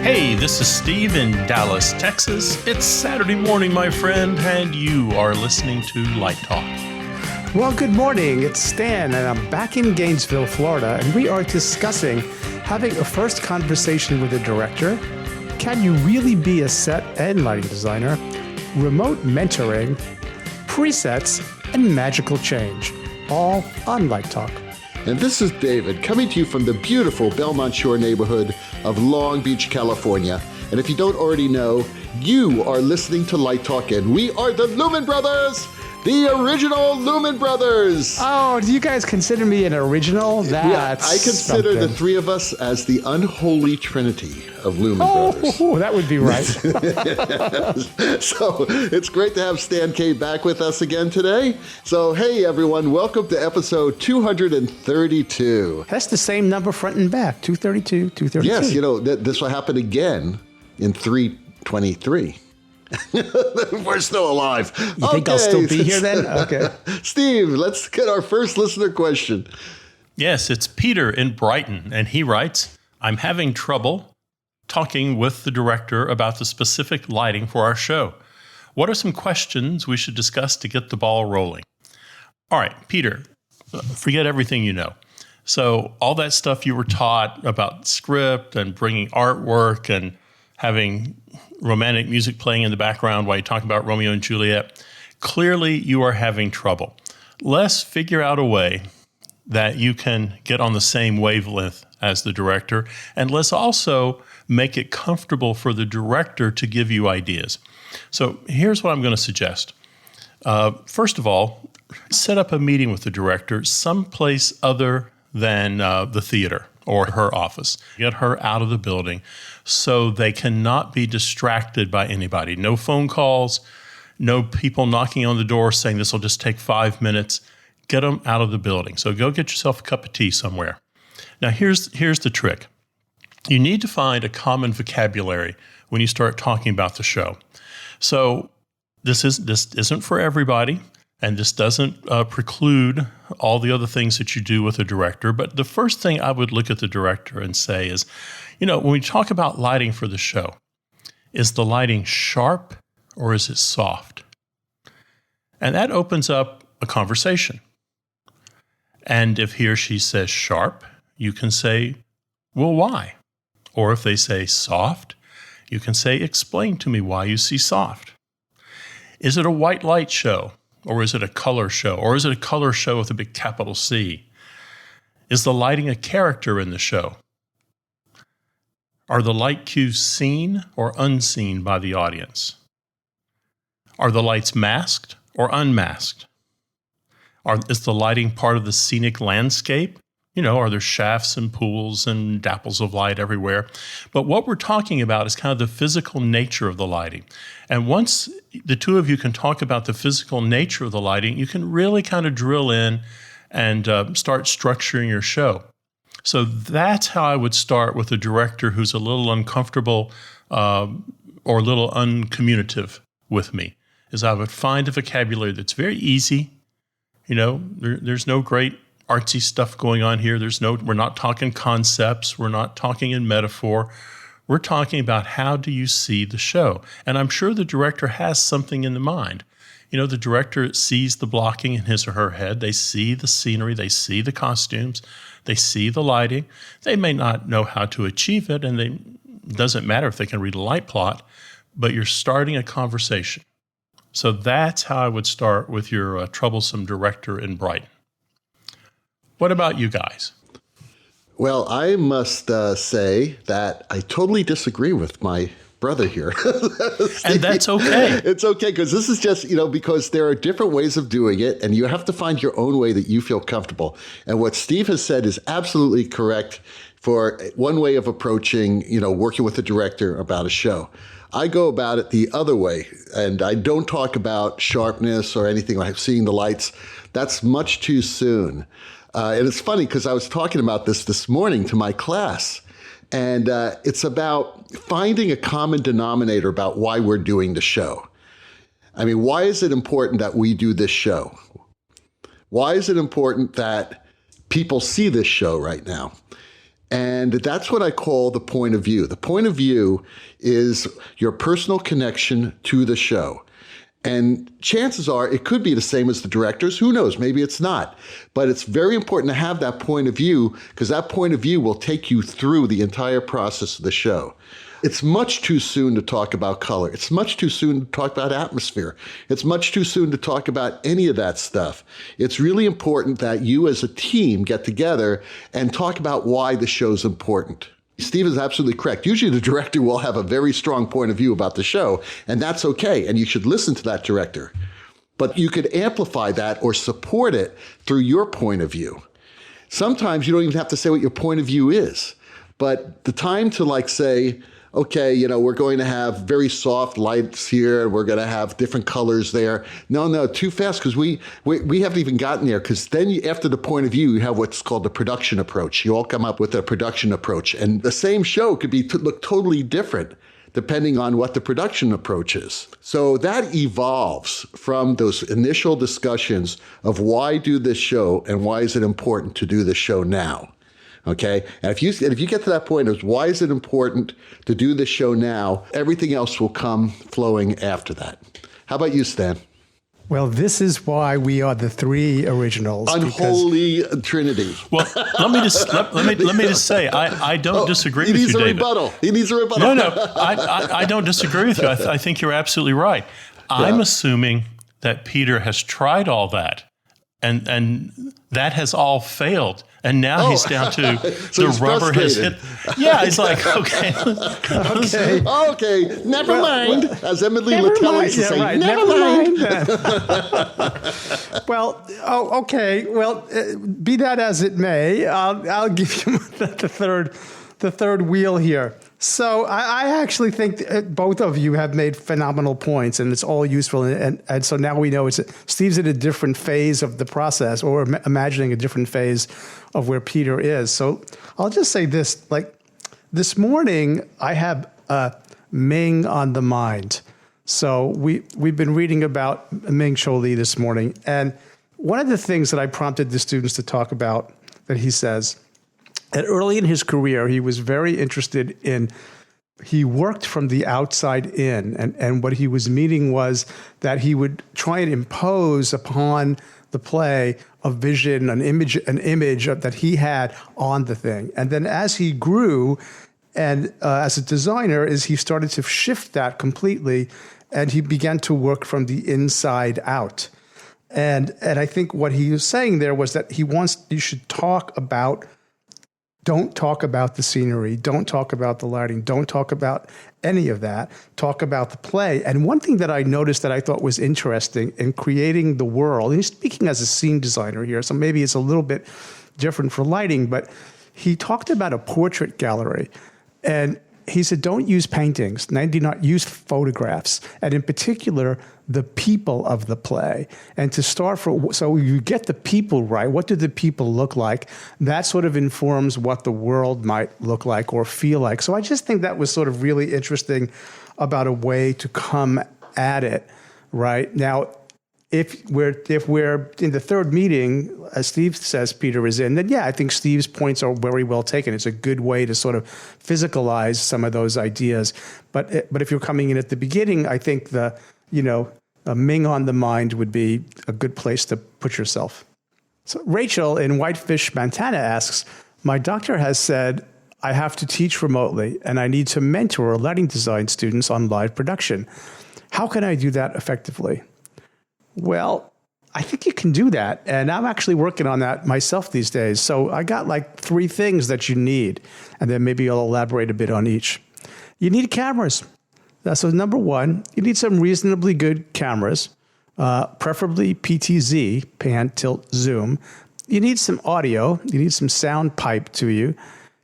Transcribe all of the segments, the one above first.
Hey, this is Steve in Dallas, Texas. It's Saturday morning, my friend, and you are listening to Light Talk. Well, good morning. It's Stan, and I'm back in Gainesville, Florida, and we are discussing having a first conversation with a director. Can you really be a set and lighting designer? Remote mentoring, presets, and magical change, all on Light Talk. And this is David, coming to you from the beautiful Belmont Shore neighborhood of Long Beach, California. And if you don't already know, you are listening to Light Talk, and we are the Lumen Brothers, the original Lumen Brothers. Oh, do you guys consider me an original? That's I consider something. the three of us as the unholy Trinity of Lumen Brothers. Oh, that would be right. So it's great to have Stan K back with us again today. So hey everyone, welcome to episode 232. That's the same number front and back, 232, 232. Yes, you know, this will happen again in 323. We're still alive. You think I'll still be here then? Okay. Steve, let's get our first listener question. Yes, it's Peter in Brighton, and he writes, I'm having trouble talking with the director about the specific lighting for our show. What are some questions we should discuss to get the ball rolling? All right, Peter, forget everything you know. So all that stuff you were taught about script and bringing artwork and having romantic music playing in the background while you talk about Romeo and Juliet, clearly you are having trouble. Let's figure out a way that you can get on the same wavelength as the director, and let's also make it comfortable for the director to give you ideas. So here's what I'm going to suggest. First of all, set up a meeting with the director someplace other than the theater or her office. Get her out of the building so they cannot be distracted by anybody. No phone calls, no people knocking on the door saying this will just take 5 minutes. Get them out of the building. So go get yourself a cup of tea somewhere. Now here's the trick. You need to find a common vocabulary when you start talking about the show. So this isn't for everybody, and this doesn't preclude all the other things that you do with a director. But the first thing I would look at the director and say is, you know, when we talk about lighting for the show, is the lighting sharp or is it soft? And that opens up a conversation. And if he or she says sharp, you can say, well, why? Or if they say soft, you can say, explain to me why you see soft. Is it a white light show? Or is it a color show? Or is it a color show with a big capital C? Is the lighting a character in the show? Are the light cues seen or unseen by the audience? Are the lights masked or unmasked? Is the lighting part of the scenic landscape? You know, are there shafts and pools and dapples of light everywhere? But what we're talking about is kind of the physical nature of the lighting. And once the two of you can talk about the physical nature of the lighting, you can really kind of drill in and start structuring your show. So that's how I would start with a director who's a little uncomfortable or a little uncommunicative with me, is I would find a vocabulary that's very easy. You know, there's no great artsy stuff going on here. We're not talking concepts. We're not talking in metaphor. We're talking about how do you see the show? And I'm sure the director has something in the mind. You know, the director sees the blocking in his or her head. They see the scenery. They see the costumes. They see the lighting. They may not know how to achieve it, and it doesn't matter if they can read a light plot, but you're starting a conversation. So that's how I would start with your troublesome director in Brighton. What about you guys? Well, I must say that I totally disagree with my brother here. And that's okay. It's okay, because this is just, you know, because there are different ways of doing it, and you have to find your own way that you feel comfortable. And what Steve has said is absolutely correct for one way of approaching, you know, working with a director about a show. I go about it the other way, and I don't talk about sharpness or anything like seeing the lights. That's much too soon. And it's funny because I was talking about this morning to my class, and it's about finding a common denominator about why we're doing the show. I mean, why is it important that we do this show? Why is it important that people see this show right now? And that's what I call the point of view. The point of view is your personal connection to the show. And chances are it could be the same as the director's. Who knows? Maybe it's not. But it's very important to have that point of view, because that point of view will take you through the entire process of the show. It's much too soon to talk about color. It's much too soon to talk about atmosphere. It's much too soon to talk about any of that stuff. It's really important that you as a team get together and talk about why the show's important. Steve is absolutely correct. Usually the director will have a very strong point of view about the show, and that's okay, and you should listen to that director. But you could amplify that or support it through your point of view. Sometimes you don't even have to say what your point of view is, but the time to say, okay, we're going to have very soft lights here, we're going to have different colors there. No, too fast, because we haven't even gotten there, because then after the point of view, you have what's called the production approach. You all come up with a production approach, and the same show could look totally different depending on what the production approach is. So that evolves from those initial discussions of why do this show and why is it important to do this show now. Okay, and if you get to that point of why is it important to do this show now, everything else will come flowing after that. How about you, Stan? Well, this is why we are the three originals. Unholy Trinity. Well, let me just say, I don't disagree with you, David. He needs a rebuttal. No, I don't disagree with you. I think you're absolutely right. I'm assuming that Peter has tried all that, and that has all failed. And now he's down to so the rubber has hit. Yeah, he's like, okay. Okay, never mind. As Emily Litella used to say, never mind. Well, okay. Well, be that as it may, I'll give you the third wheel here. So I actually think both of you have made phenomenal points, and it's all useful. And so now we know Steve's in a different phase of the process, or imagining a different phase of where Peter is. So I'll just say this, this morning I have Ming on the mind. So we've been reading about Ming this morning. And one of the things that I prompted the students to talk about that he says, that early in his career, he was very interested he worked from the outside in. And what he was meaning was that he would try and impose upon the play a vision, an image that he had on the thing. And then as he grew, and as a designer, he started to shift that completely, and he began to work from the inside out. And I think what he was saying there was that you should don't talk about the scenery, don't talk about the lighting, don't talk about any of that, talk about the play. And one thing that I noticed that I thought was interesting in creating the world, and he's speaking as a scene designer here, so maybe it's a little bit different for lighting, but he talked about a portrait gallery. And he said, don't use paintings, do not use photographs, and in particular, the people of the play. And to start so you get the people right, what do the people look like? That sort of informs what the world might look like or feel like. So I just think that was sort of really interesting about a way to come at it, right? Now, if we're in the third meeting, as Steve says Peter is in, then yeah, I think Steve's points are very well taken. It's a good way to sort of physicalize some of those ideas. But if you're coming in at the beginning, I think a Ming on the mind would be a good place to put yourself. So Rachel in Whitefish, Montana asks, my doctor has said I have to teach remotely and I need to mentor lighting design students on live production. How can I do that effectively? Well, I think you can do that. And I'm actually working on that myself these days. So I got 3 things that you need. And then maybe I'll elaborate a bit on each. You need cameras. So number 1, you need some reasonably good cameras, preferably PTZ, pan, tilt, zoom. You need some audio. You need some sound pipe to you.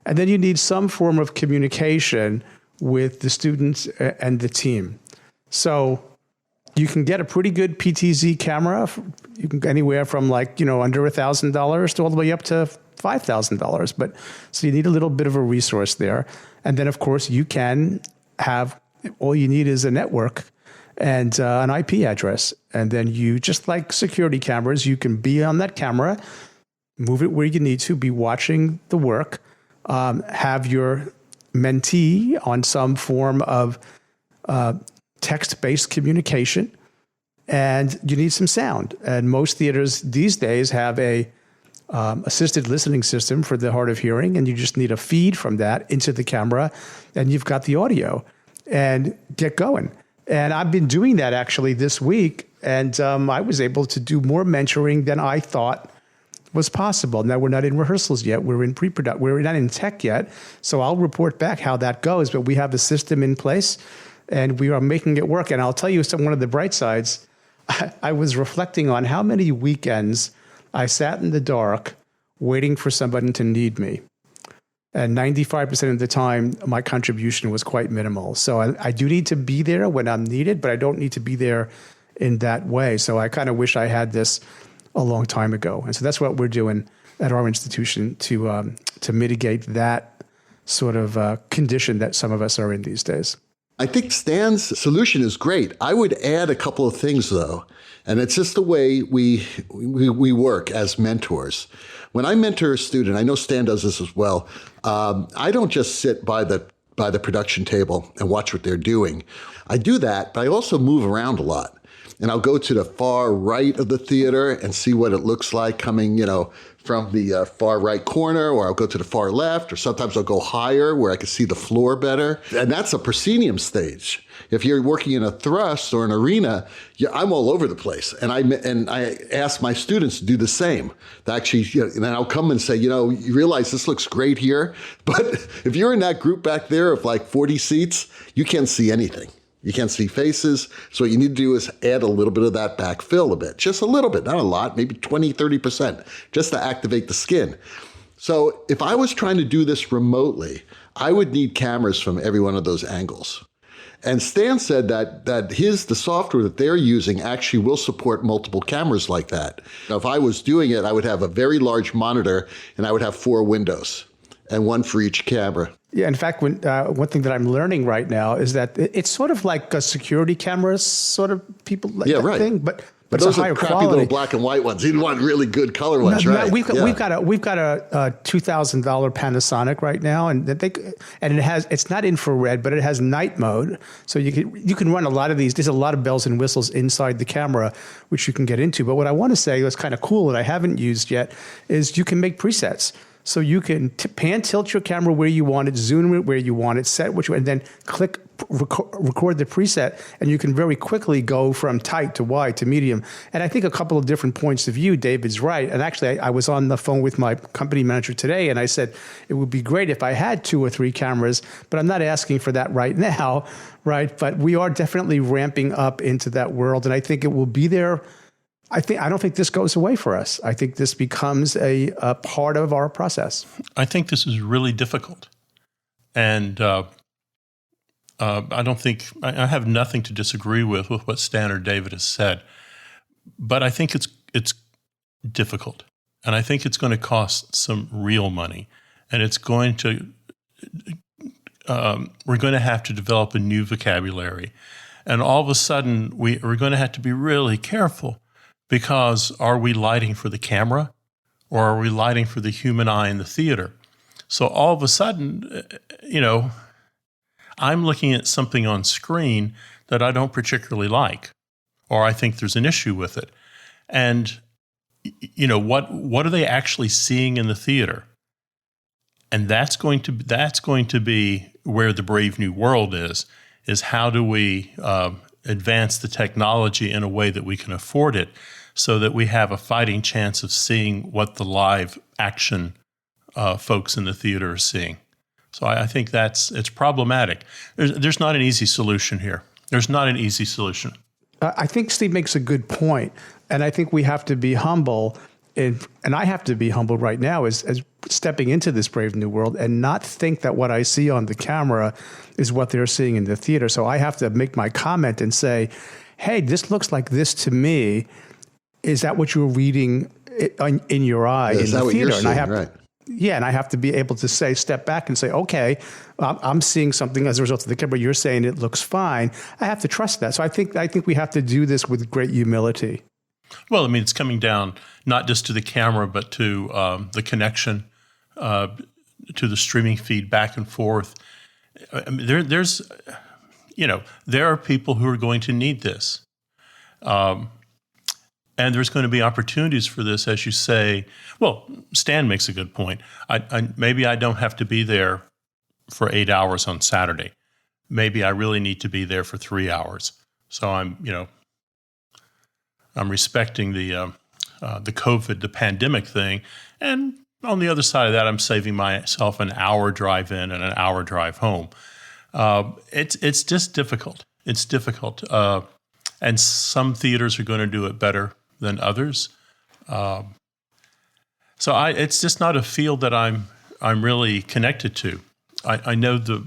And then you need some form of communication with the students and the team. So you can get a pretty good PTZ camera. You can anywhere from under $1,000 to all the way up to $5,000. But so you need a little bit of a resource there. And then, of course, you can have all you need is a network and an IP address. And then you, just like security cameras, you can be on that camera, move it where you need to, be watching the work. have your mentee on some form of text-based communication, and you need some sound. And most theaters these days have a assisted listening system for the hard of hearing, and you just need a feed from that into the camera, and you've got the audio, and get going. And I've been doing that actually this week, and I was able to do more mentoring than I thought was possible. Now, we're not in rehearsals yet. We're in pre-production. We're not in tech yet. So I'll report back how that goes. But we have a system in place, and we are making it work. And I'll tell you one of the bright sides. I was reflecting on how many weekends I sat in the dark waiting for somebody to need me. And 95% of the time, my contribution was quite minimal. So I do need to be there when I'm needed, but I don't need to be there in that way. So I kind of wish I had this a long time ago. And so that's what we're doing at our institution to mitigate that sort of condition that some of us are in these days. I think Stan's solution is great. I would add a couple of things, though, and it's just the way we work as mentors. When I mentor a student, I know Stan does this as well. I don't just sit by the production table and watch what they're doing. I do that, but I also move around a lot. And I'll go to the far right of the theater and see what it looks like coming, from the far right corner, or I'll go to the far left, or sometimes I'll go higher where I can see the floor better. And that's a proscenium stage. If you're working in a thrust or an arena, I'm all over the place. And I ask my students to do the same. To actually, and then I'll come and say, you realize this looks great here, but if you're in that group back there of like 40 seats, you can't see anything. You can't see faces. So what you need to do is add a little bit of that backfill a bit, just a little bit, not a lot, maybe 20, 30%, just to activate the skin. So if I was trying to do this remotely, I would need cameras from every one of those angles. And Stan said that the software that they're using actually will support multiple cameras like that. Now, if I was doing it, I would have a very large monitor and I would have 4 windows and one for each camera. Yeah, in fact, one thing that I'm learning right now is that it's sort of like a security cameras sort of people thing, but it's those a higher are crappy quality. little black and white ones. You want really good color ones, right? We've got a $2,000 Panasonic right now, and it's not infrared, but it has night mode, so you can run a lot of these. There's a lot of bells and whistles inside the camera, which you can get into. But what I want to say that's kind of cool that I haven't used yet is you can make presets. So you can pan tilt your camera where you want it, zoom it where you want it, set what you want, and then click record the preset, and you can very quickly go from tight to wide to medium. And I think a couple of different points of view, David's right. And actually, I was on the phone with my company manager today, and I said, it would be great if I had 2 or 3 cameras, but I'm not asking for that right now, right? But we are definitely ramping up into that world, and I think it will be there. I don't think this goes away for us. I think this becomes a part of our process. I think this is really difficult. And I don't think – I have nothing to disagree with what Stan or David has said. But I think it's difficult. And I think it's going to cost some real money. And it's going to we're going to have to develop a new vocabulary. And all of a sudden, we're going to have to be really careful. Because are we lighting for the camera or are we lighting for the human eye in the theater? So all of a sudden, I'm looking at something on screen that I don't particularly like, or I think there's an issue with it. And, what are they actually seeing in the theater? And that's going to be where the brave new world is how do we advance the technology in a way that we can afford it so that we have a fighting chance of seeing what the live action folks in the theater are seeing. So I think it's problematic. There's not an easy solution here. There's not an easy solution. I think Steve makes a good point, and I think we have to be humble, and I have to be humble right now as stepping into this brave new world and not think that what I see on the camera is what they're seeing in the theater. So I have to make my comment and say, hey, this looks like this to me. Is that what you're reading in your eye in the theater? And I have, right. Yeah, and I have to be able to step back and say, okay, I'm seeing something as a result of the camera. You're saying it looks fine. I have to trust that. So I think we have to do this with great humility. Well, I mean, it's coming down not just to the camera, but to the connection to the streaming feed back and forth. I mean, there are people who are going to need this. And there's going to be opportunities for this, as you say. Well, Stan makes a good point. Maybe I don't have to be there for 8 hours on Saturday. Maybe I really need to be there for 3 hours. So I'm respecting the COVID, the pandemic thing, and on the other side of that, I'm saving myself an hour drive in and an hour drive home. It's just difficult. It's difficult, and some theaters are going to do it better than others. So it's just not a field that I'm really connected to. I know the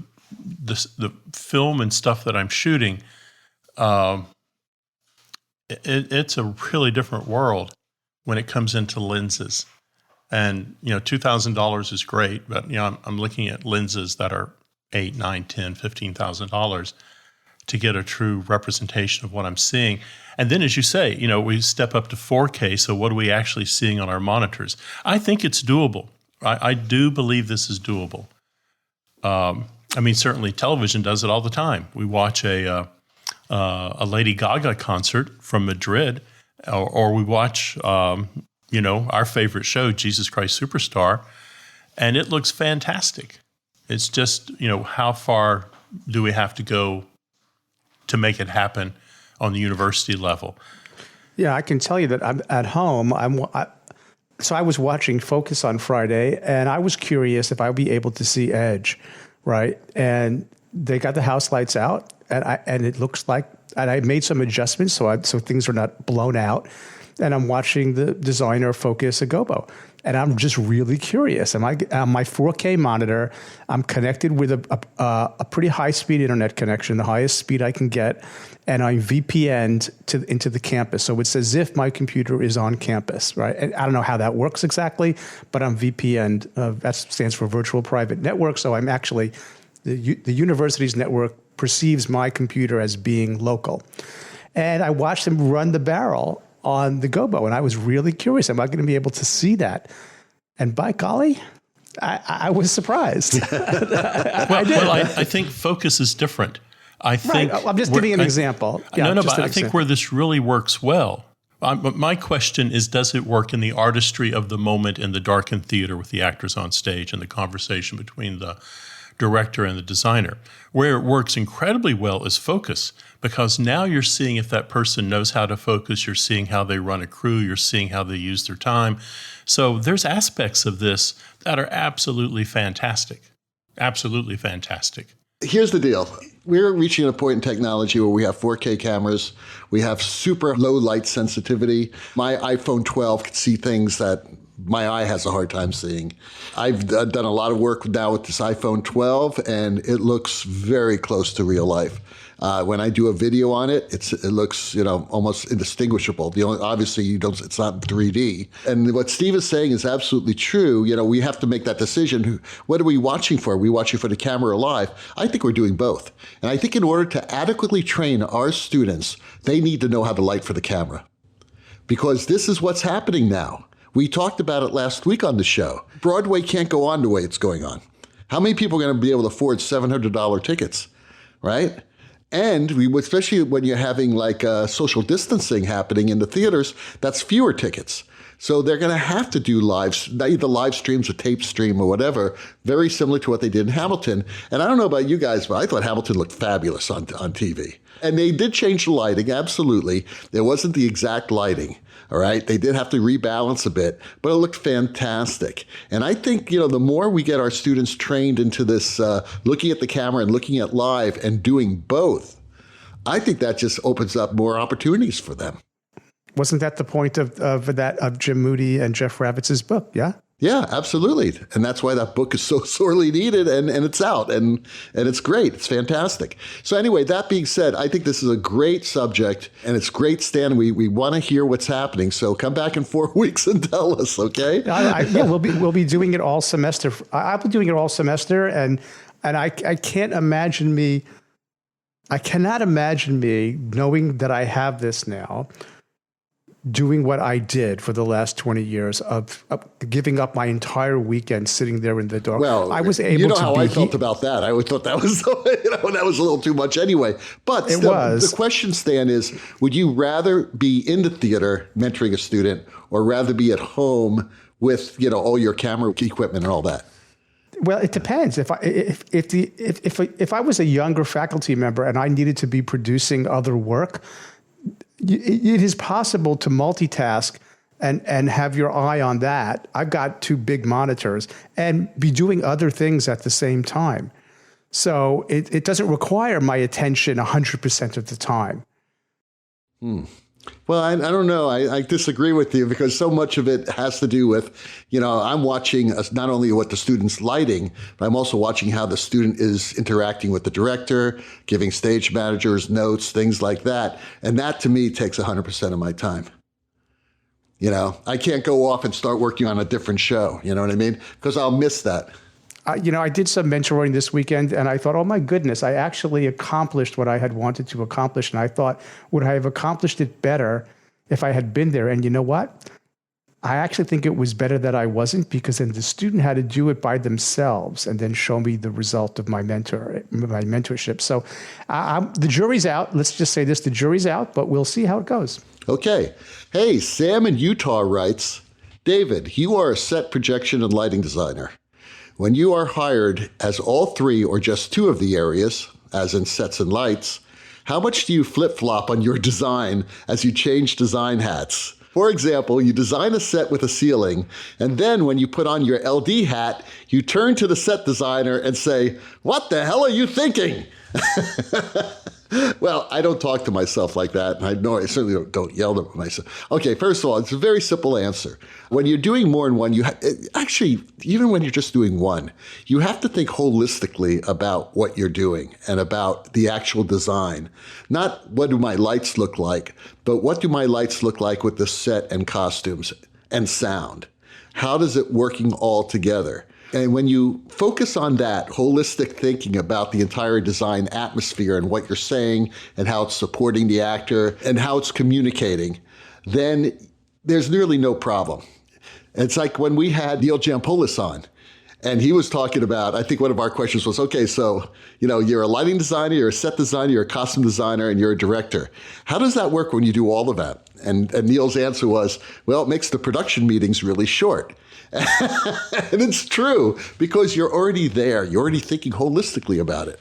film and stuff that I'm shooting. It's a really different world when it comes into lenses. And, $2,000 is great, but, I'm looking at lenses that are $8,000, $9,000, $10,000, $15,000 to get a true representation of what I'm seeing. And then, as you say, we step up to 4K, so what are we actually seeing on our monitors? I think it's doable. I do believe this is doable. Certainly television does it all the time. We watch a Lady Gaga concert from Madrid, or we watch, our favorite show, Jesus Christ Superstar, and it looks fantastic. It's just, how far do we have to go to make it happen on the university level? Yeah, I can tell you that I'm at home. So I was watching Focus on Friday, and I was curious if I would be able to see Edge, right? And they got the house lights out, and it looks like, and I made some adjustments so things are not blown out. And I'm watching the designer focus a gobo. And I'm just really curious. On my 4K monitor, I'm connected with a pretty high-speed internet connection, the highest speed I can get, and I'm VPN'd into the campus. So it's as if my computer is on campus, right? And I don't know how that works exactly, but I'm VPN'd. That stands for Virtual Private Network. So I'm actually, the university's network perceives my computer as being local. And I watched them run the barrel on the gobo, and I was really curious. Am I going to be able to see that? And by golly, I was surprised. I think focus is different. I'm just giving an example. Yeah, but I think where this really works well. But my question is, does it work in the artistry of the moment in the darkened theater with the actors on stage and the conversation between the director and the designer? Where it works incredibly well is focus, because now you're seeing if that person knows how to focus, you're seeing how they run a crew, you're seeing how they use their time. So there's aspects of this that are absolutely fantastic. Absolutely fantastic. Here's the deal. We're reaching a point in technology where we have 4K cameras. We have super low light sensitivity. My iPhone 12 can see things that my eye has a hard time seeing. I've done a lot of work now with this iPhone 12, and it looks very close to real life. When I do a video on it, it looks, almost indistinguishable. Obviously, it's not 3D. And what Steve is saying is absolutely true. We have to make that decision. What are we watching for? Are we watching for the camera or live? I think we're doing both. And I think in order to adequately train our students, they need to know how to light for the camera. Because this is what's happening now. We talked about it last week on the show. Broadway can't go on the way it's going on. How many people are going to be able to afford $700 tickets, right? And especially when you're having social distancing happening in the theaters, that's fewer tickets. So they're going to have to do either live streams or tape stream or whatever, very similar to what they did in Hamilton. And I don't know about you guys, but I thought Hamilton looked fabulous on TV. And they did change the lighting, absolutely. There wasn't the exact lighting, all right? They did have to rebalance a bit, but it looked fantastic. And I think, the more we get our students trained into this, looking at the camera and looking at live and doing both, I think that just opens up more opportunities for them. Wasn't that the point of Jim Moody and Jeff Ravitz's book, yeah? Yeah, absolutely. And that's why that book is so sorely needed, and it's out, and it's great. It's fantastic. So anyway, that being said, I think this is a great subject, and it's great, Stan. We want to hear what's happening. So come back in 4 weeks and tell us, okay? We'll be doing it all semester. I'll be doing it all semester, and I cannot imagine me knowing that I have this now, doing what I did for the last 20 years of giving up my entire weekend sitting there in the dark. Well, I was able to you know how I felt about that. I thought that was, that was a little too much anyway. But the question, Stan, is, would you rather be in the theater mentoring a student or rather be at home with, all your camera equipment and all that? Well, it depends. If I was a younger faculty member and I needed to be producing other work, it is possible to multitask and have your eye on that. I've got 2 big monitors and be doing other things at the same time. So it doesn't require my attention 100% of the time. Well, I don't know. I disagree with you because so much of it has to do with, I'm watching not only what the student's lighting, but I'm also watching how the student is interacting with the director, giving stage managers notes, things like that. And that to me takes 100% of my time. I can't go off and start working on a different show. You know what I mean? Because I'll miss that. I did some mentoring this weekend and I thought, oh my goodness, I actually accomplished what I had wanted to accomplish. And I thought, would I have accomplished it better if I had been there? And you know what? I actually think it was better that I wasn't, because then the student had to do it by themselves and then show me the result of my mentorship. So the jury's out. Let's just say this, the jury's out, but we'll see how it goes. Okay. Hey, Sam in Utah writes, David, you are a set, projection, and lighting designer. When you are hired as all 3 or just 2 of the areas, as in sets and lights, how much do you flip-flop on your design as you change design hats? For example, you design a set with a ceiling, and then when you put on your LD hat, you turn to the set designer and say, "What the hell are you thinking?" Well, I don't talk to myself like that. And I certainly don't yell at myself. Okay, first of all, it's a very simple answer. When you're doing more than one, actually, even when you're just doing one, you have to think holistically about what you're doing and about the actual design. Not what do my lights look like, but what do my lights look like with the set and costumes and sound? How does it working all together? And when you focus on that holistic thinking about the entire design atmosphere and what you're saying and how it's supporting the actor and how it's communicating, then there's nearly no problem. It's like when we had Neil Jampoulis on, and he was talking about, I think one of our questions was, okay, so, you're a lighting designer, you're a set designer, you're a costume designer, and you're a director. How does that work when you do all of that? And Neil's answer was, well, it makes the production meetings really short. And it's true, because you're already there. You're already thinking holistically about it.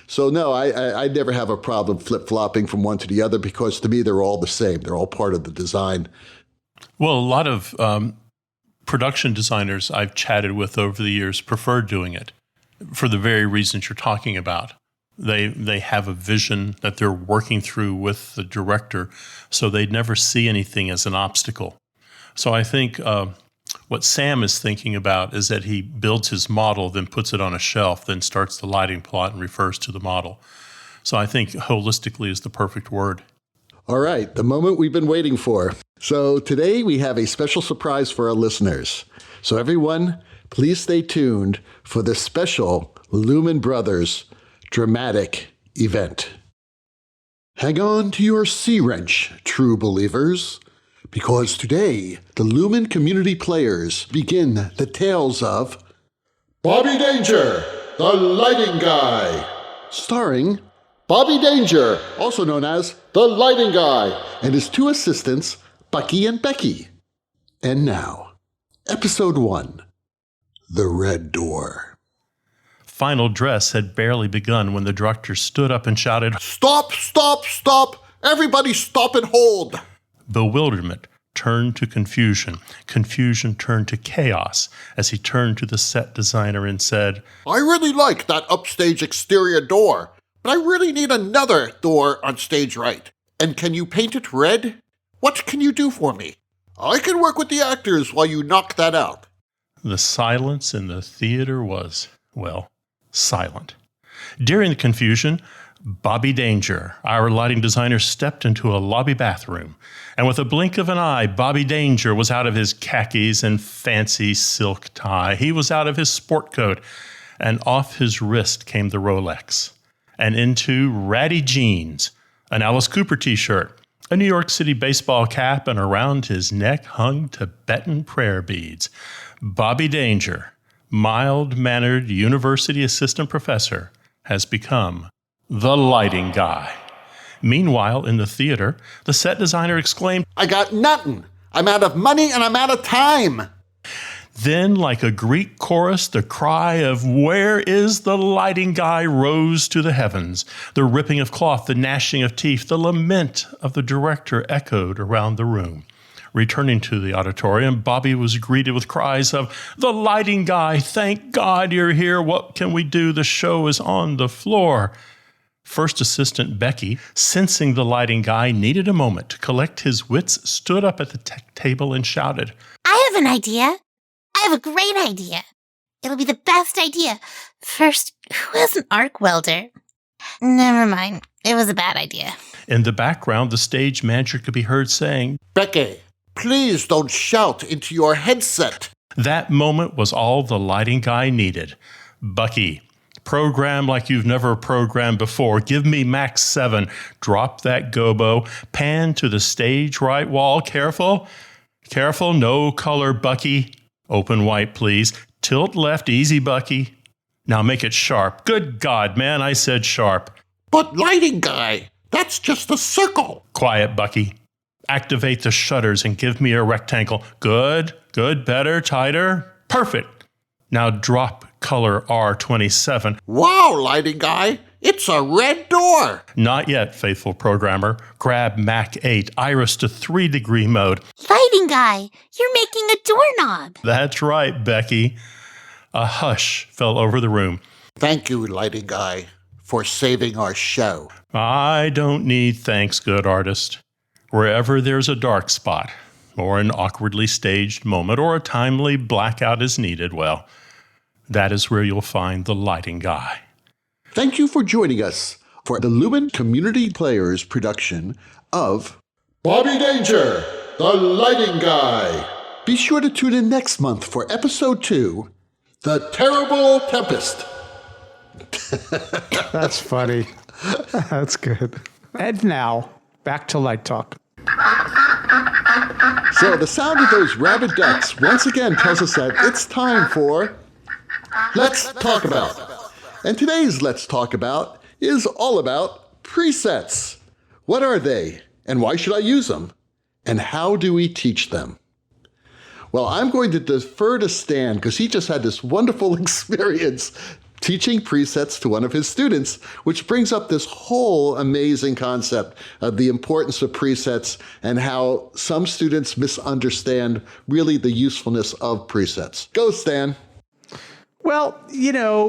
So no, I never have a problem flip-flopping from one to the other, because to me, they're all the same. They're all part of the design. Well, a lot of production designers I've chatted with over the years prefer doing it for the very reasons you're talking about. They have a vision that they're working through with the director, so they never see anything as an obstacle. So I think what Sam is thinking about is that he builds his model, then puts it on a shelf, then starts the lighting plot and refers to the model. So I think holistically is the perfect word. All right, the moment we've been waiting for. So today we have a special surprise for our listeners. So everyone, please stay tuned for this special Lumen Brothers dramatic event. Hang on to your C-wrench, true believers, because today the Lumen community players begin the tales of Bobby Danger, the Lighting Guy, starring Bobby Danger, also known as the Lighting Guy, and his 2 assistants, Bucky and Becky. And now, Episode 1, The Red Door. Final dress had barely begun when the director stood up and shouted, "Stop, stop, stop! Everybody stop and hold!" Bewilderment turned to confusion. Confusion turned to chaos as he turned to the set designer and said, "I really like that upstage exterior door, but I really need another door on stage right. And can you paint it red? What can you do for me? I can work with the actors while you knock that out." The silence in the theater was, well, silent. During the confusion, Bobby Danger, our lighting designer, stepped into a lobby bathroom, and with a blink of an eye, Bobby Danger was out of his khakis and fancy silk tie. He was out of his sport coat, and off his wrist came the Rolex, and into ratty jeans, an Alice Cooper t-shirt, a New York City baseball cap, and around his neck hung Tibetan prayer beads. Bobby Danger, mild-mannered university assistant professor, has become the lighting guy. Meanwhile, in the theater, the set designer exclaimed, I got nothing. I'm out of money and I'm out of time. Then, like a Greek chorus, the cry of, "Where is the lighting guy?" rose to the heavens. The ripping of cloth, the gnashing of teeth, the lament of the director echoed around the room. Returning to the auditorium, Bobby was greeted with cries of, "The lighting guy, thank God you're here. What can we do? The show is on the floor." First assistant Becky, sensing the lighting guy needed a moment to collect his wits, stood up at the tech table and shouted, I have an idea. I have a great idea. It'll be the best idea. First, who has an arc welder? Never mind. It was a bad idea. In the background, the stage manager could be heard saying, Becky, please don't shout into your headset. That moment was all the lighting guy needed. Bucky, program like you've never programmed before. Give me max 7. Drop that gobo. Pan to the stage right wall. Careful. Careful. No color, Bucky. Open white, please. Tilt left. Easy, Bucky. Now make it sharp. Good God, man, I said sharp. But lighting guy, that's just a circle. Quiet, Bucky. Activate the shutters and give me a rectangle. Good, better, tighter. Perfect. Now drop color R27. Wow, lighting guy, it's a red door. Not yet, faithful programmer. Grab Mac 8, iris to 3-degree mode. Lighting guy, you're making a doorknob. That's right, Becky. A hush fell over the room. Thank you, lighting guy, for saving our show. I don't need thanks, good artist. Wherever there's a dark spot, or an awkwardly staged moment, or a timely blackout is needed, well, that is where you'll find the lighting guy. Thank you for joining us for the Lumen Community Players production of Bobby Danger, the Lighting Guy. Be sure to tune in next month for episode 2, The Terrible Tempest. That's funny. That's good. And now, back to Light Talk. So the sound of those rabid ducks once again tells us that it's time for Let's Talk About. And today's Let's Talk About is all about presets. What are they? And why should I use them? And how do we teach them? Well, I'm going to defer to Stan because he just had this wonderful experience teaching presets to one of his students, which brings up this whole amazing concept of the importance of presets and how some students misunderstand really the usefulness of presets. Go, Stan. Well,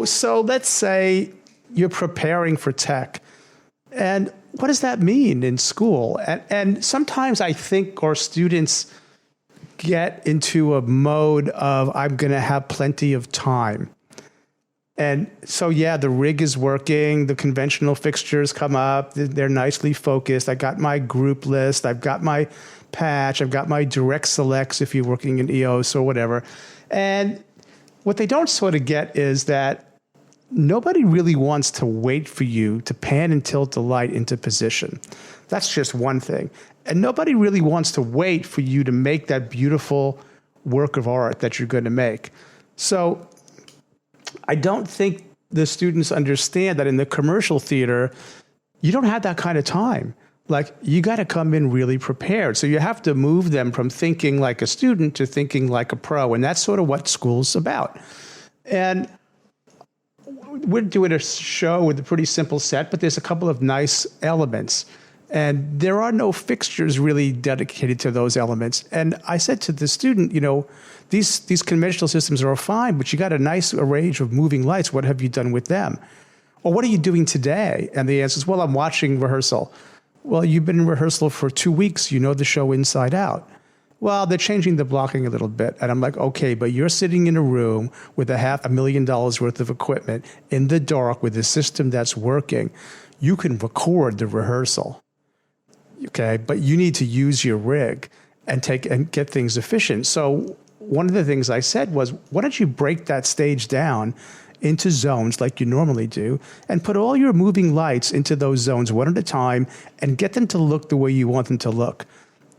so let's say you're preparing for tech. And what does that mean in school? And sometimes I think our students get into a mode of, I'm going to have plenty of time. And so, yeah, the rig is working. The conventional fixtures come up. They're nicely focused. I got my group list. I've got my patch. I've got my direct selects if you're working in EOS or whatever. And what they don't sort of get is that nobody really wants to wait for you to pan and tilt the light into position. That's just one thing. And nobody really wants to wait for you to make that beautiful work of art that you're going to make. So I don't think the students understand that in the commercial theater, you don't have that kind of time. Like, you got to come in really prepared. So you have to move them from thinking like a student to thinking like a pro. And that's sort of what school's about. And we're doing a show with a pretty simple set, but there's a couple of nice elements. And there are no fixtures really dedicated to those elements. And I said to the student, these conventional systems are fine, but you got a nice array of moving lights. What have you done with them? Or what are you doing today? And the answer is, well, I'm watching rehearsal. Well, you've been in rehearsal for 2 weeks. You know the show inside out. Well, they're changing the blocking a little bit. And I'm like, okay, but you're sitting in a room with $500,000 worth of equipment in the dark with a system that's working. You can record the rehearsal. Okay, but you need to use your rig and get things efficient. So one of the things I said was, why don't you break that stage down into zones like you normally do, and put all your moving lights into those zones one at a time and get them to look the way you want them to look.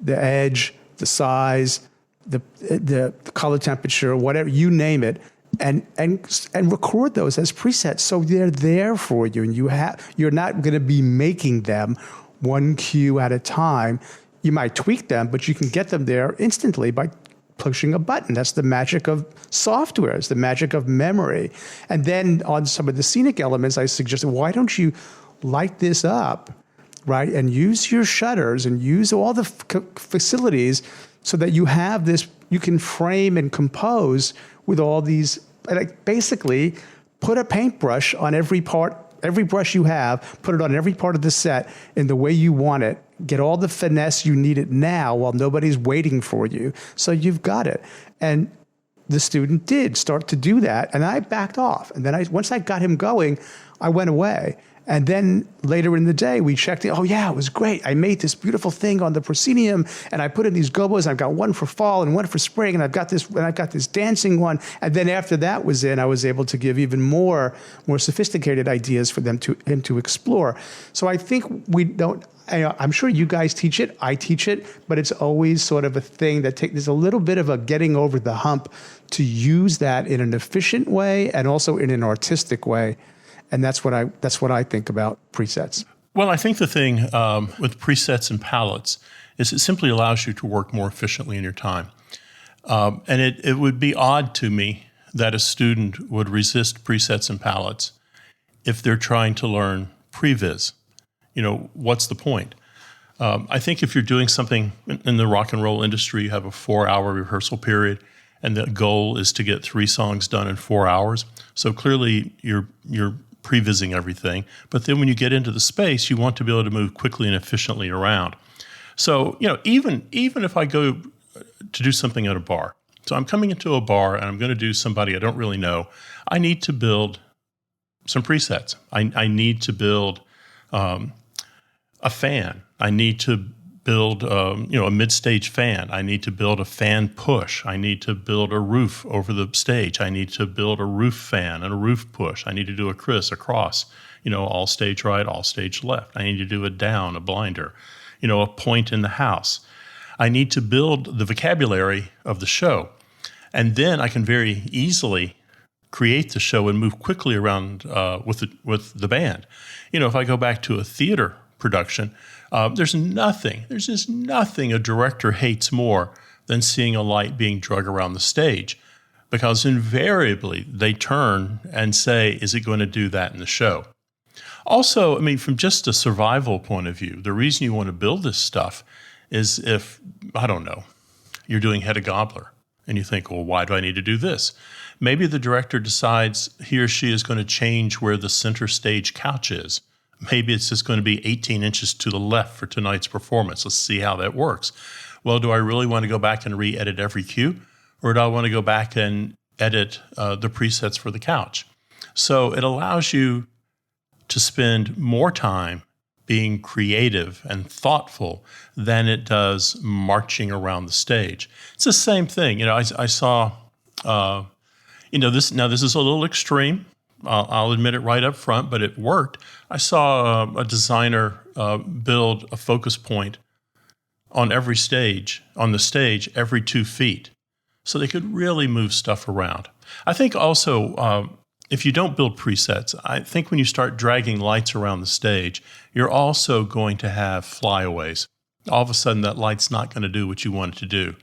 The edge, the size, the color temperature, whatever, you name it, and record those as presets so they're there for you, and you're not going to be making them one cue at a time. You might tweak them, but you can get them there instantly by pushing a button. That's the magic of software. It's the magic of memory. And then on some of the scenic elements, I suggested, why don't you light this up, right? And use your shutters and use all the facilities so that you have this, you can frame and compose with all these, like basically put a paintbrush on every part, every brush you have, put it on every part of the set in the way you want it. Get all the finesse you need it now while nobody's waiting for you. So you've got it. And the student did start to do that, and I backed off. And then once I got him going, I went away. And then later in the day, we checked it. Oh, yeah, it was great. I made this beautiful thing on the proscenium, and I put in these gobos. I've got one for fall and one for spring, and I've got this dancing one. And then after that was in, I was able to give even more sophisticated ideas for him to explore. So I think we don't. I'm sure you guys teach it. I teach it, but it's always sort of a thing that there's a little bit of a getting over the hump to use that in an efficient way and also in an artistic way. And that's what I think about presets. Well, I think the thing with presets and palettes is it simply allows you to work more efficiently in your time. And it would be odd to me that a student would resist presets and palettes if they're trying to learn previs. What's the point? I think if you're doing something in the rock and roll industry, you have a 4-hour rehearsal period, and the goal is to get 3 songs done in 4 hours. So clearly you're prevising everything. But then when you get into the space, you want to be able to move quickly and efficiently around. So, even if I go to do something at a bar, so I'm coming into a bar and I'm going to do somebody I don't really know, I need to build some presets. I need to build a fan. I need to build, a mid-stage fan. I need to build a fan push. I need to build a roof over the stage. I need to build a roof fan and a roof push. I need to do a cross, all stage right, all stage left. I need to do a down, a blinder, a point in the house. I need to build the vocabulary of the show. And then I can very easily create the show and move quickly around with the band. If I go back to a theater production, there's just nothing a director hates more than seeing a light being drug around the stage, because invariably they turn and say, is it going to do that in the show? Also, from just a survival point of view, the reason you want to build this stuff is if, I don't know, you're doing Hedda Gabler and you think, well, why do I need to do this? Maybe the director decides he or she is going to change where the center stage couch is. Maybe it's just going to be 18 inches to the left for tonight's performance. Let's see how that works. Well, do I really want to go back and re-edit every cue? Or do I want to go back and edit the presets for the couch? So it allows you to spend more time being creative and thoughtful than it does marching around the stage. It's the same thing. I saw, this. Now, this is a little extreme. I'll admit it right up front, but it worked. I saw a designer build a focus point on the stage every 2 feet, so they could really move stuff around. I think also, if you don't build presets, I think when you start dragging lights around the stage, you're also going to have flyaways. All of a sudden, that light's not going to do what you want it to do.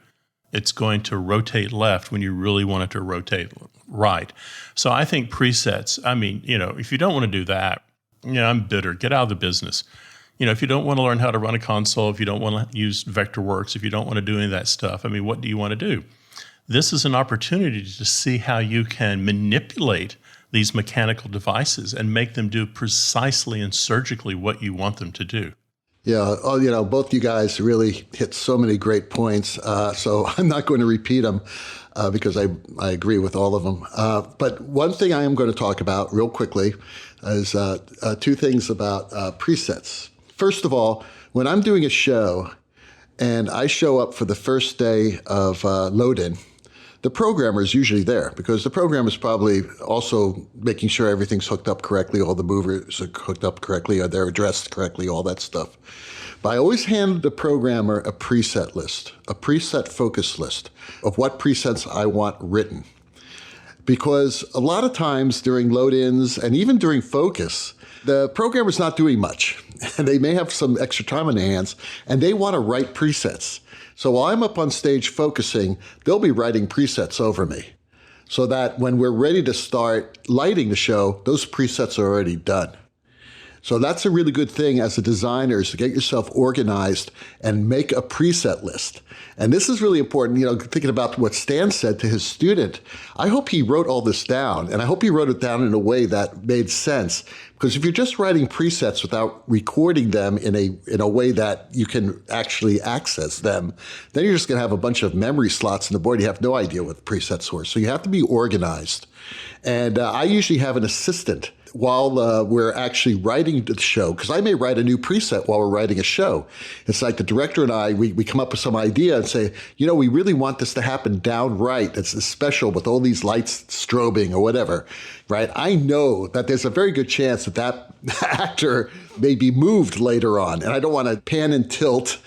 It's going to rotate left when you really want it to rotate right. So I think presets, if you don't want to do that, I'm bitter. Get out of the business. If you don't want to learn how to run a console, if you don't want to use Vectorworks, if you don't want to do any of that stuff, what do you want to do? This is an opportunity to see how you can manipulate these mechanical devices and make them do precisely and surgically what you want them to do. Yeah, both you guys really hit so many great points. So I'm not going to repeat them because I agree with all of them. But one thing I am going to talk about real quickly is 2 things about presets. First of all, when I'm doing a show and I show up for the first day of load-in, the programmer is usually there because the programmer is probably also making sure everything's hooked up correctly, all the movers are hooked up correctly, or they're addressed correctly, all that stuff. But I always hand the programmer a preset list, a preset focus list of what presets I want written. Because a lot of times during load-ins and even during focus, the programmer's not doing much. And they may have some extra time on their hands, and they want to write presets. So while I'm up on stage focusing, they'll be writing presets over me. So that when we're ready to start lighting the show, those presets are already done. So that's a really good thing as a designer, is to get yourself organized and make a preset list. And this is really important, thinking about what Stan said to his student. I hope he wrote all this down, and I hope he wrote it down in a way that made sense. Because if you're just writing presets without recording them in a way that you can actually access them, then you're just going to have a bunch of memory slots in the board. You have no idea what the presets were. So you have to be organized. And I usually have an assistant while we're actually writing the show, because I may write a new preset while we're writing a show. It's like the director and I, we come up with some idea and say, we really want this to happen downright. It's special with all these lights strobing or whatever, right? I know that there's a very good chance that actor may be moved later on, and I don't want to pan and tilt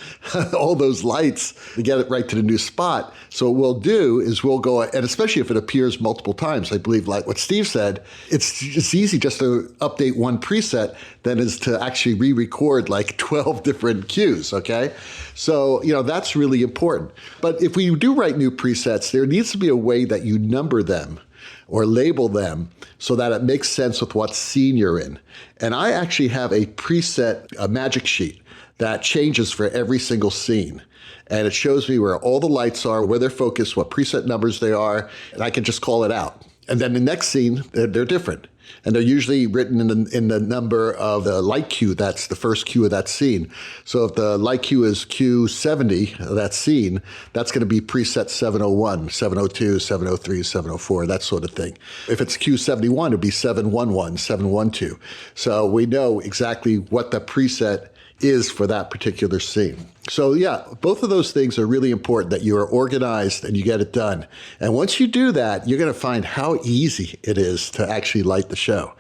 all those lights to get it right to the new spot. So what we'll do is we'll go, and especially if it appears multiple times, I believe like what Steve said, it's easy just to update one preset than is to actually re-record like 12 different cues, okay? So, that's really important. But if we do write new presets, there needs to be a way that you number them or label them so that it makes sense with what scene you're in. And I actually have a preset, a magic sheet that changes for every single scene. And it shows me where all the lights are, where they're focused, what preset numbers they are, and I can just call it out. And then the next scene, they're different. And they're usually written in the number of the light cue. That's the first cue of that scene. So if the light cue is cue 70 of that scene, that's going to be preset 701, 702, 703, 704, that sort of thing. If it's cue 71, it'd be 711, 712. So we know exactly what the preset is for that particular scene. So yeah, both of those things are really important, that you are organized and you get it done. And once you do that, you're going to find how easy it is to actually light the show.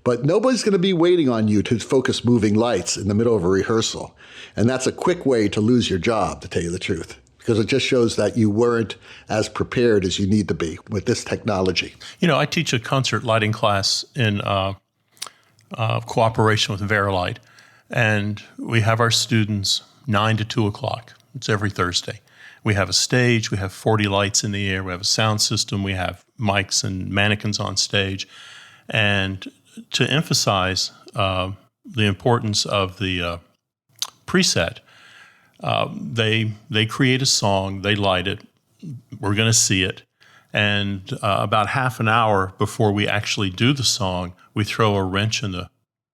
But nobody's going to be waiting on you to focus moving lights in the middle of a rehearsal. And that's a quick way to lose your job, to tell you the truth, because it just shows that you weren't as prepared as you need to be with this technology. I teach a concert lighting class in cooperation with Verilight. And we have our students 9 to 2 o'clock. It's every Thursday. We have a stage. We have 40 lights in the air. We have a sound system. We have mics and mannequins on stage. And to emphasize the importance of the preset, they create a song. They light it. We're going to see it. And about half an hour before we actually do the song, we throw a wrench in the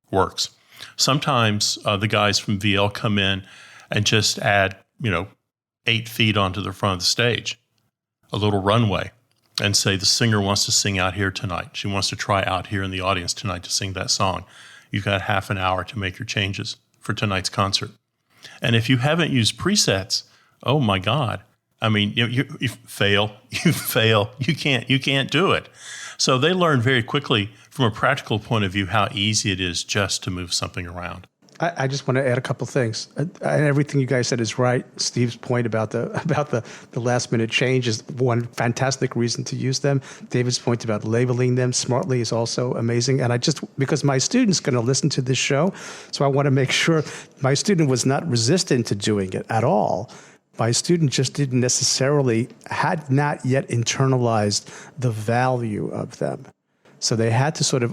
works. Sometimes the guys from VL come in and just add, 8 feet onto the front of the stage, a little runway, and say the singer wants to sing out here tonight. She wants to try out here in the audience tonight to sing that song. You've got half an hour to make your changes for tonight's concert. And if you haven't used presets, oh my God, you fail. You can't do it. So they learn very quickly from a practical point of view how easy it is just to move something around. I just want to add a couple things. And everything you guys said is right. Steve's point about the last minute change is one fantastic reason to use them. David's point about labeling them smartly is also amazing. And because my student's going to listen to this show, so I want to make sure my student was not resistant to doing it at all. My student just had not yet internalized the value of them. So they had to sort of,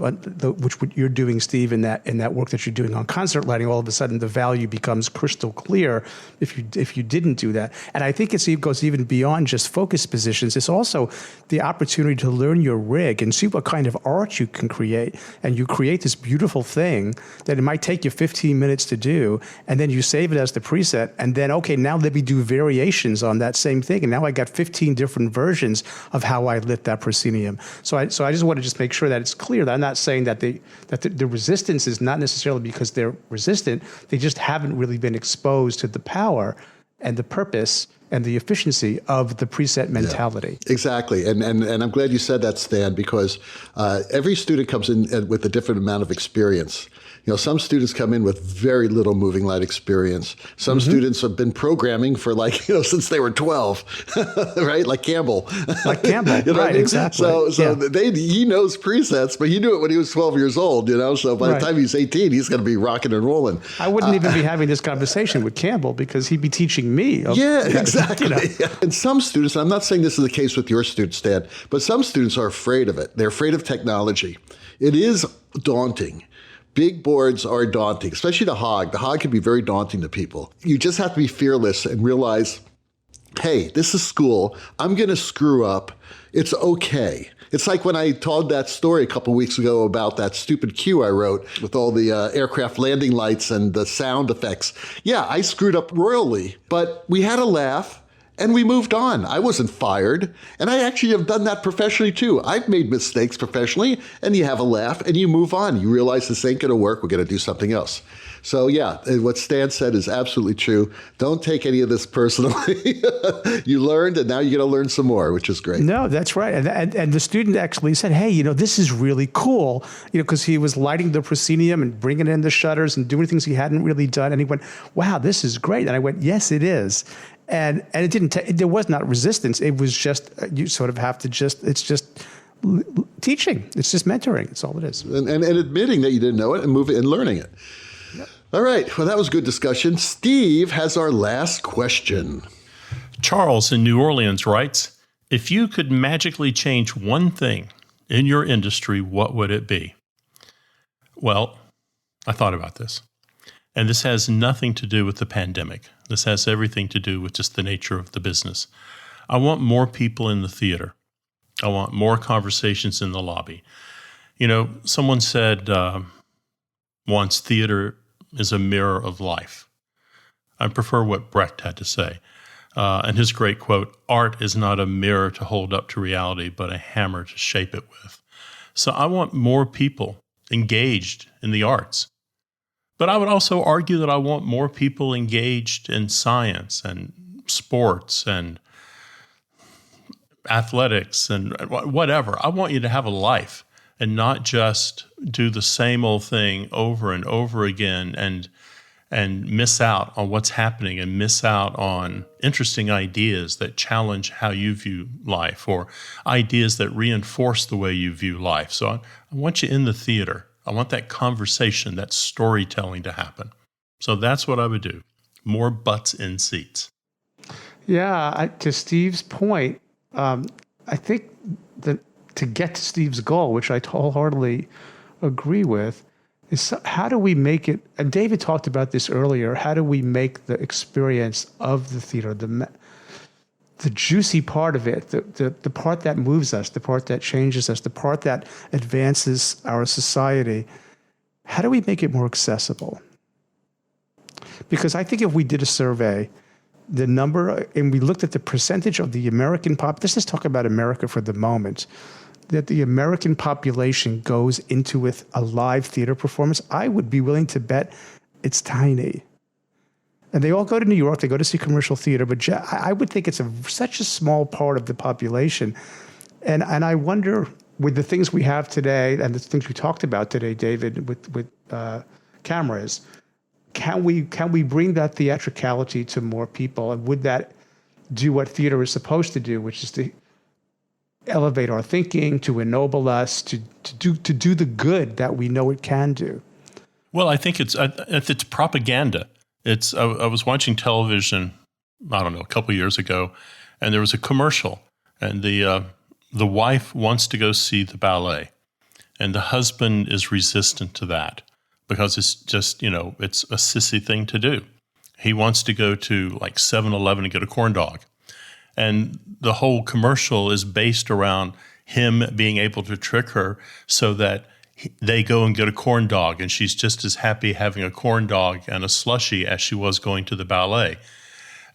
which what you're doing, Steve, in that work that you're doing on concert lighting, all of a sudden the value becomes crystal clear if you didn't do that. And I think it goes even beyond just focus positions. It's also the opportunity to learn your rig and see what kind of art you can create. And you create this beautiful thing that it might take you 15 minutes to do, and then you save it as the preset. And then, okay, now let me do variations on that same thing. And now I got 15 different versions of how I lit that proscenium. So I just want to just make sure that it's clear that I'm not saying that the resistance is not necessarily because they're resistant. They just haven't really been exposed to the power. and the purpose and the efficiency of the preset mentality. Yeah, exactly. And I'm glad you said that, Stan, because every student comes in with a different amount of experience. Some students come in with very little moving light experience. Some students have been programming for since they were 12, right? Like Campbell. Like Campbell, right, I mean? Exactly. He knows presets, but he knew it when he was 12 years old, so by the time he's 18, he's going to be rocking and rolling. I wouldn't even be having this conversation with Campbell because he'd be teaching me. Exactly. And some students, I'm not saying this is the case with your students, Stan, but some students are afraid of it. They're afraid of technology. It is daunting. Big boards are daunting, especially the Hog. The Hog can be very daunting to people. You just have to be fearless and realize, hey, this is school. I'm going to screw up. It's okay. It's like when I told that story a couple weeks ago about that stupid cue I wrote with all the aircraft landing lights and the sound effects. Yeah, I screwed up royally, but we had a laugh. And we moved on. I wasn't fired. And I actually have done that professionally too. I've made mistakes professionally, and you have a laugh and you move on. You realize this ain't going to work. We're going to do something else. So yeah, what Stan said is absolutely true. Don't take any of this personally. You learned, and now you're going to learn some more, which is great. No, that's right. And the student actually said, hey, this is really cool, because he was lighting the proscenium and bringing in the shutters and doing things he hadn't really done. And he went, wow, this is great. And I went, yes, it is. And it didn't. There was not resistance. It was just you sort of have to it's just teaching. It's just mentoring. That's all it is. And admitting that you didn't know it and moving and learning it. Yep. All right. Well, that was good discussion. Steve has our last question. Charles in New Orleans writes, if you could magically change one thing in your industry, what would it be? Well, I thought about this. And this has nothing to do with the pandemic. This has everything to do with just the nature of the business. I want more people in the theater. I want more conversations in the lobby. Someone said once, theater is a mirror of life. I prefer what Brecht had to say. And his great quote, art is not a mirror to hold up to reality, but a hammer to shape it with. So I want more people engaged in the arts. But I would also argue that I want more people engaged in science and sports and athletics and whatever. I want you to have a life and not just do the same old thing over and over again and miss out on what's happening and miss out on interesting ideas that challenge how you view life or ideas that reinforce the way you view life. So I want you in the theater. I want that conversation, that storytelling to happen. So that's what I would do. More butts in seats. Yeah, to Steve's point, I think that to get to Steve's goal, which I wholeheartedly agree with, is how do we make it, and David talked about this earlier, how do we make the experience of the theater, the juicy part of it, the part that moves us, the part that changes us, the part that advances our society, how do we make it more accessible? Because I think if we did a survey, the number, and we looked at the percentage of the American let's just talk about America for the moment, that the American population goes into with a live theater performance, I would be willing to bet it's tiny. And they all go to New York, they go to see commercial theater, but I would think it's such a small part of the population. And I wonder, with the things we have today and the things we talked about today, David, with cameras, can we bring that theatricality to more people? And would that do what theater is supposed to do, which is to elevate our thinking, to ennoble us, to do the good that we know it can do? Well, I think it's propaganda. I was watching television, I don't know, a couple of years ago, and there was a commercial, and the wife wants to go see the ballet, and the husband is resistant to that because it's just, it's a sissy thing to do. He wants to go to like 7-Eleven and get a corn dog. And the whole commercial is based around him being able to trick her so that they go and get a corn dog, and she's just as happy having a corn dog and a slushie as she was going to the ballet.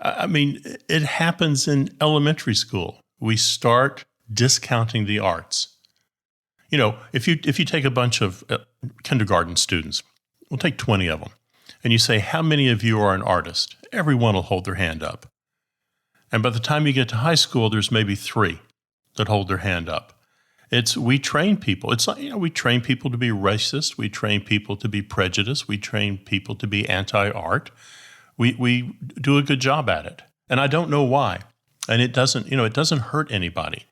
I mean, it happens in elementary school. We start discounting the arts. If you take a bunch of kindergarten students, we'll take 20 of them, and you say, how many of you are an artist? Everyone will hold their hand up. And by the time you get to high school, there's maybe 3 that hold their hand up. We train people. It's like, we train people to be racist. We train people to be prejudiced. We train people to be anti-art. We do a good job at it. And I don't know why. And it doesn't hurt anybody.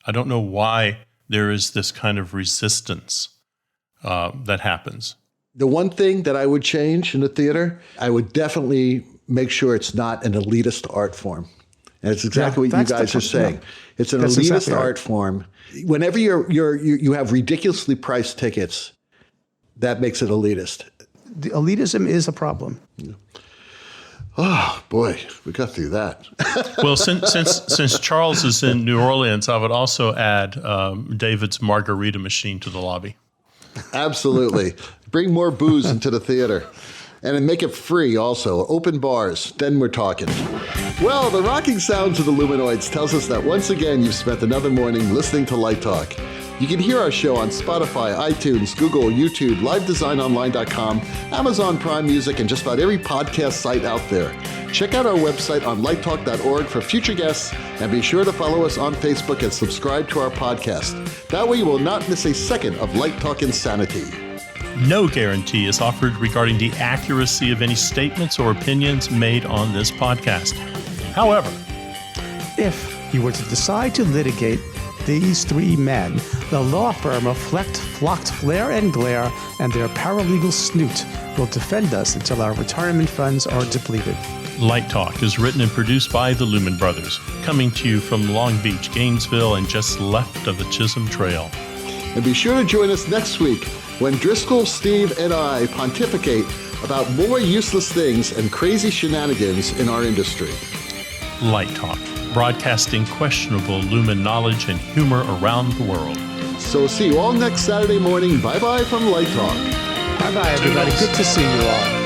I don't know why there is this kind of resistance that happens. The one thing that I would change in the theater, I would definitely make sure it's not an elitist art form. And it's exactly what you guys are saying. No, it's an elitist exactly art form. Whenever you have ridiculously priced tickets, that makes it elitist. The elitism is a problem. Yeah. Oh boy, we got through that. Well, since Charles is in New Orleans, I would also add David's margarita machine to the lobby. Absolutely, bring more booze into the theater. And make it free also, open bars, then we're talking. Well, the rocking sounds of the Luminoids tells us that once again you've spent another morning listening to Light Talk. You can hear our show on Spotify, iTunes, Google, YouTube, livedesignonline.com, Amazon Prime Music, and just about every podcast site out there. Check out our website on lighttalk.org for future guests, and be sure to follow us on Facebook and subscribe to our podcast. That way you will not miss a second of Light Talk insanity. No guarantee is offered regarding the accuracy of any statements or opinions made on this podcast. However, if you were to decide to litigate these 3 men, the law firm of Flocked Flare and Glare and their paralegal Snoot will defend us until our retirement funds are depleted. Light Talk is written and produced by the Lumen Brothers, coming to you from Long Beach, Gainesville, and just left of the Chisholm Trail. And be sure to join us next week when Driscoll, Steve, and I pontificate about more useless things and crazy shenanigans in our industry. Light Talk, broadcasting questionable Lumen knowledge and humor around the world. So see you all next Saturday morning. Bye-bye from Light Talk. Bye-bye, everybody. Good to see you all.